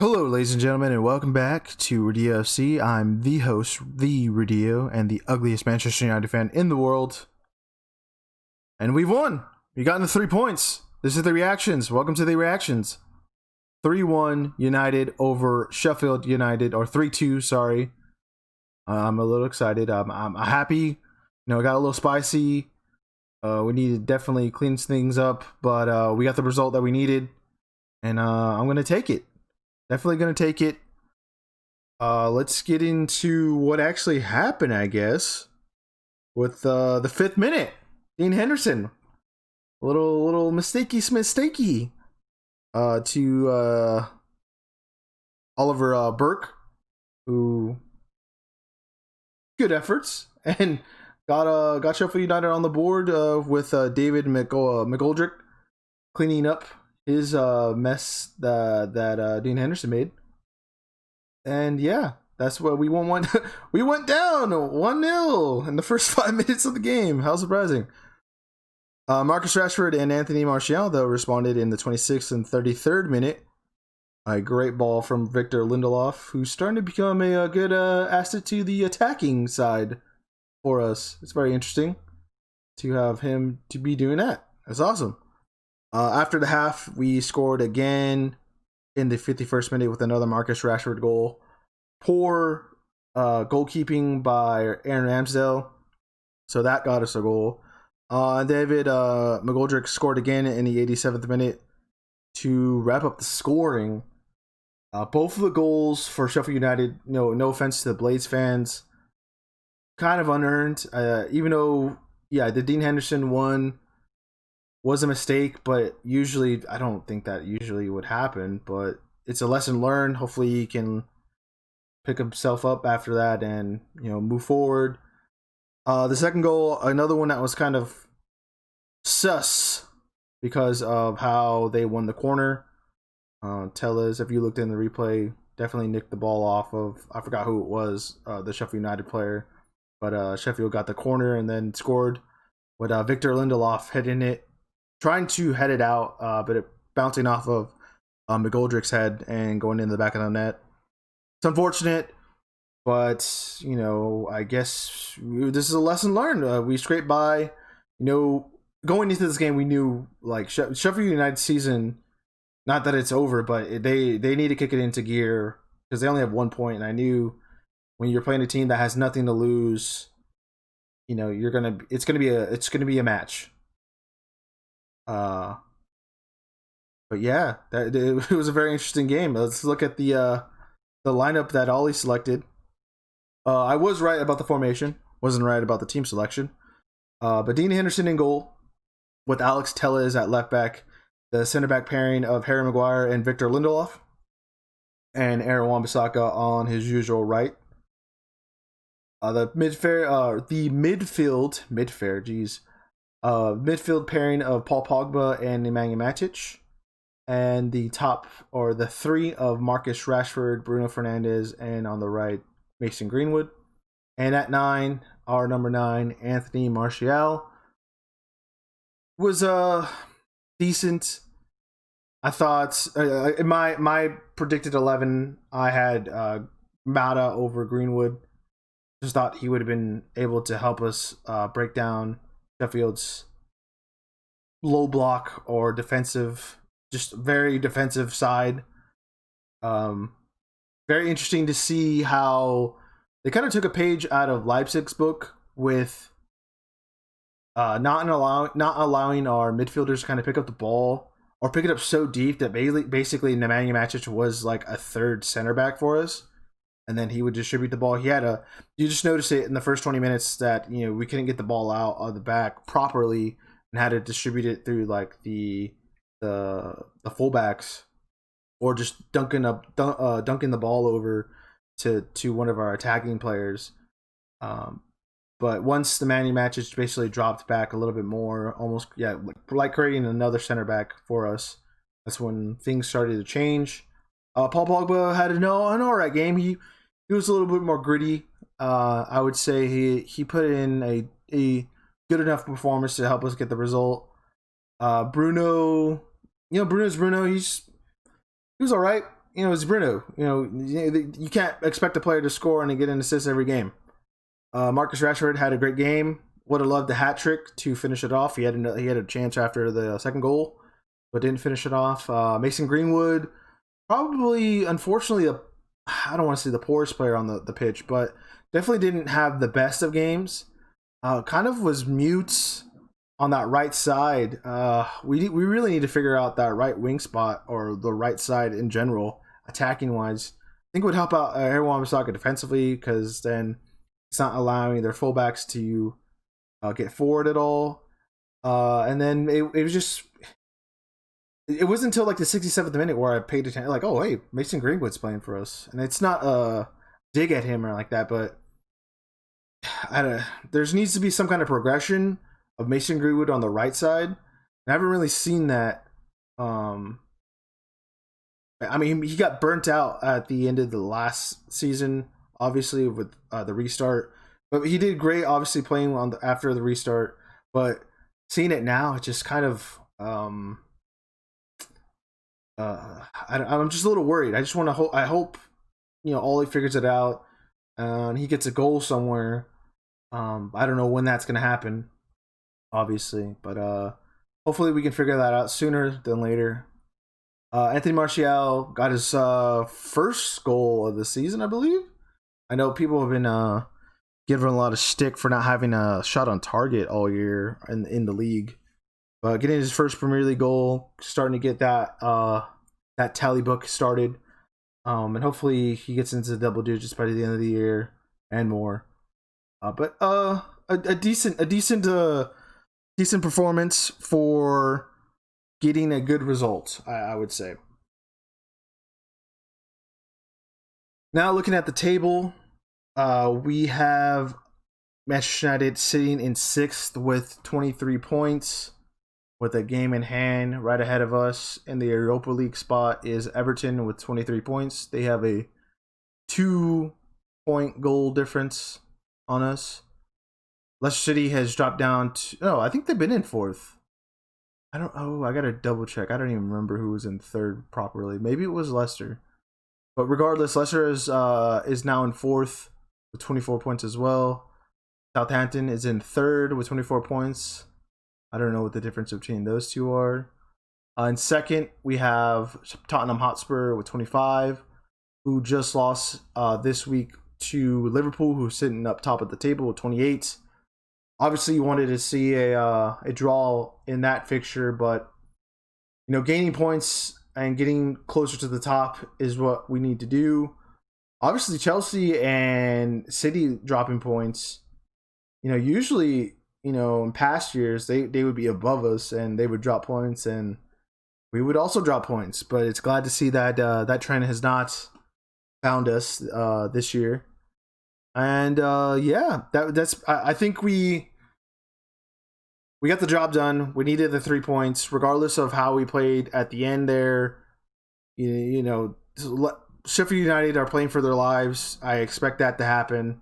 Hello, ladies and gentlemen, and welcome back to Radillo FC. I'm the host, the Radillo, and the ugliest Manchester United fan in the world. And we've won. We got into 3 points. This is the reactions. Welcome to the reactions. 3-1 United over Sheffield United, or 3-2, sorry. I'm a little excited. I'm happy. You know, it got a little spicy. We need to definitely clean things up, but we got the result that we needed, and I'm going to take it. Definitely going to take it. Let's get into what actually happened, I guess, with the 5th minute. Dean Henderson. A little mistakey to Oliver Burke, who good efforts, and got Sheffield United on the board with David McGoldrick cleaning up his mess that Dean Henderson made. And yeah, that's what we won. We went down 1-0 in the first 5 minutes of the game. How surprising. Marcus Rashford and Anthony Martial, though, responded in the 26th and 33rd minute. A great ball from Victor Lindelof, who's starting to become a good asset to the attacking side for us. It's very interesting to have him to be doing that. That's awesome. After the half, we scored again in the 51st minute with another Marcus Rashford goal. Poor goalkeeping by Aaron Ramsdale, so that got us a goal. David McGoldrick scored again in the 87th minute to wrap up the scoring. Both of the goals for Sheffield United, no offense to the Blades fans, kind of unearned. Even though, yeah, the Dean Henderson one was a mistake, but usually I don't think that usually would happen, but it's a lesson learned. Hopefully he can pick himself up after that and, move forward. The second goal, another one that was kind of sus because of how they won the corner. Tellez, if you looked in the replay, definitely nicked the ball off of, I forgot who it was, the Sheffield United player, but Sheffield got the corner and then scored with Victor Lindelof heading it, trying to head it out, but it bouncing off of McGoldrick's head and going into the back of the net. It's unfortunate, but, I guess this is a lesson learned. We scraped by. Going into this game, we knew, like, Sheffield United season, not that it's over, but they need to kick it into gear because they only have 1 point, and I knew when you're playing a team that has nothing to lose, it's gonna be a match. But yeah, it was a very interesting game. Let's look at the lineup that Ollie selected. I was right about the formation, wasn't right about the team selection. But Dean Henderson in goal, with Alex Tellez at left back, the center back pairing of Harry Maguire and Victor Lindelof, and Aaron Wan-Bissaka on his usual right. The midfield pairing of Paul Pogba and Nemanja Matic, and the top, or the three, of Marcus Rashford, Bruno Fernandes, and on the right, Mason Greenwood. And at 9, our number 9, Anthony Martial, was decent. I thought in my predicted 11, I had Mata over Greenwood. Just thought he would have been able to help us break down Sheffield's low block or defensive, just very defensive side. Very interesting to see how they kind of took a page out of Leipzig's book with not allowing our midfielders to kind of pick up the ball or pick it up so deep that basically Nemanja Matic was like a third center back for us, and then he would distribute the ball. You just notice it in the first 20 minutes that we couldn't get the ball out of the back properly and had to distribute it through like the fullbacks, or just dunking the ball over to one of our attacking players. But once the Nemanja Matic basically dropped back a little bit more, almost like creating another center back for us, that's when things started to change. Paul Pogba had an all right game. He was a little bit more gritty. I would say he put in a good enough performance to help us get the result. Bruno, Bruno's Bruno. He was all right. it's Bruno. You can't expect a player to score and to get an assist every game. Marcus Rashford had a great game. Would have loved the hat trick to finish it off. He had a chance after the second goal, but didn't finish it off. Mason Greenwood, probably, unfortunately, I don't want to say the poorest player on the pitch, but definitely didn't have the best of games. Kind of was mute on that right side. We really need to figure out that right wing spot or the right side in general, attacking wise. I think it would help out everyone was talking defensively, because then it's not allowing their fullbacks to get forward at all. And then it was just, it wasn't until like the 67th minute where I paid attention, like, oh, hey, Mason Greenwood's playing for us. And it's not a dig at him or like that, but there needs to be some kind of progression of Mason Greenwood on the right side. I haven't really seen that. I mean, he got burnt out at the end of the last season, obviously with the restart, but he did great, obviously playing after the restart. But seeing it now, it's just kind of I'm just a little worried. I just want to I hope Ollie figures it out and he gets a goal somewhere. I don't know when that's gonna happen, obviously, but hopefully we can figure that out sooner than later. Anthony Martial got his first goal of the season, I believe. I know people have been giving a lot of stick for not having a shot on target all year in the league, but getting his first Premier League goal, starting to get that tally book started, and hopefully he gets into the double digits by the end of the year and more. But a decent performance for getting a good result, I would say. Now looking at the table, we have Manchester United sitting in 6th with 23 points, with a game in hand. Right ahead of us in the Europa League spot is Everton with 23 points. They have a 2-point goal difference on us. Leicester City has dropped down to, I think they've been in 4th. I gotta double check. I don't even remember who was in 3rd properly. Maybe it was Leicester. But regardless, Leicester is now in 4th with 24 points as well. Southampton is in 3rd with 24 points. I don't know what the difference between those two are. In 2nd, we have Tottenham Hotspur with 25, who just lost this week to Liverpool, who's sitting up top of the table with 28. Obviously, you wanted to see a draw in that fixture, but gaining points and getting closer to the top is what we need to do. Obviously, Chelsea and City dropping points. Usually, in past years, they would be above us and they would drop points, and we would also drop points. But it's glad to see that that trend has not found us this year. And I think we got the job done. We needed the 3 points, regardless of how we played at the end there. Sheffield United are playing for their lives. I expect that to happen.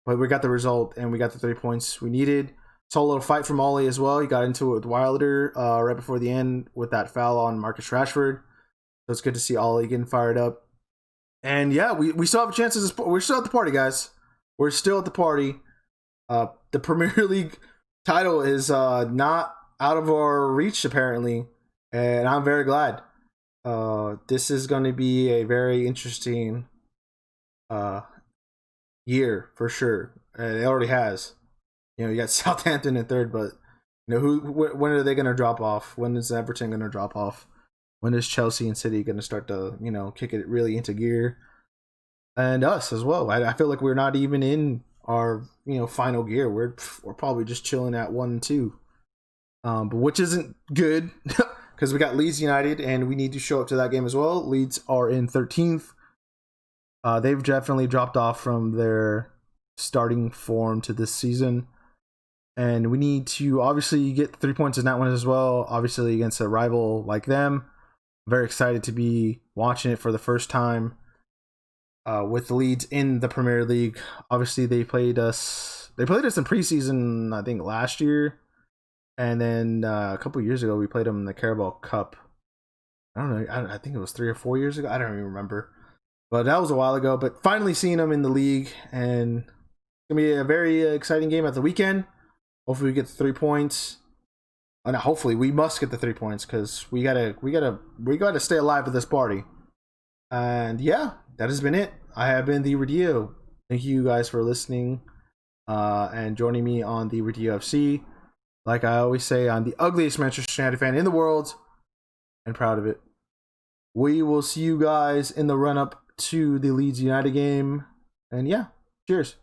But we got the result, and we got the 3 points we needed. Saw a little fight from Ollie as well. He got into it with Wilder right before the end with that foul on Marcus Rashford. So it's good to see Ollie getting fired up. And yeah, we still have chances. We're still at the party, guys. We're still at the party. The Premier League title is not out of our reach, apparently. And I'm very glad. This is going to be a very interesting year for sure. And it already has. You got Southampton in 3rd, but when are they going to drop off? When is Everton going to drop off? When is Chelsea and City going to start to kick it really into gear? And us as well. I feel like we're not even in our final gear. We're probably just chilling at 1 and 2, but which isn't good because we got Leeds United and we need to show up to that game as well. Leeds are in 13th. They've definitely dropped off from their starting form to this season, and we need to obviously get 3 points in that one as well. Obviously against a rival like them. I'm very excited to be watching it for the first time. With the Leeds in the Premier League. Obviously, they played us in preseason, I think, last year. And then a couple years ago, we played them in the Carabao Cup. I don't know. I think it was 3 or 4 years ago. I don't even remember. But that was a while ago. But finally seeing him in the league, and it's gonna be a very exciting game at the weekend. Hopefully we get the 3 points. And hopefully we must get the 3 points because we gotta stay alive with this party. And yeah, that has been it. I have been the Radillo. Thank you guys for listening and joining me on the Radillo FC. Like I always say, I'm the ugliest Manchester United fan in the world, and proud of it. We will see you guys in the run-up to the Leeds United game. And yeah, cheers.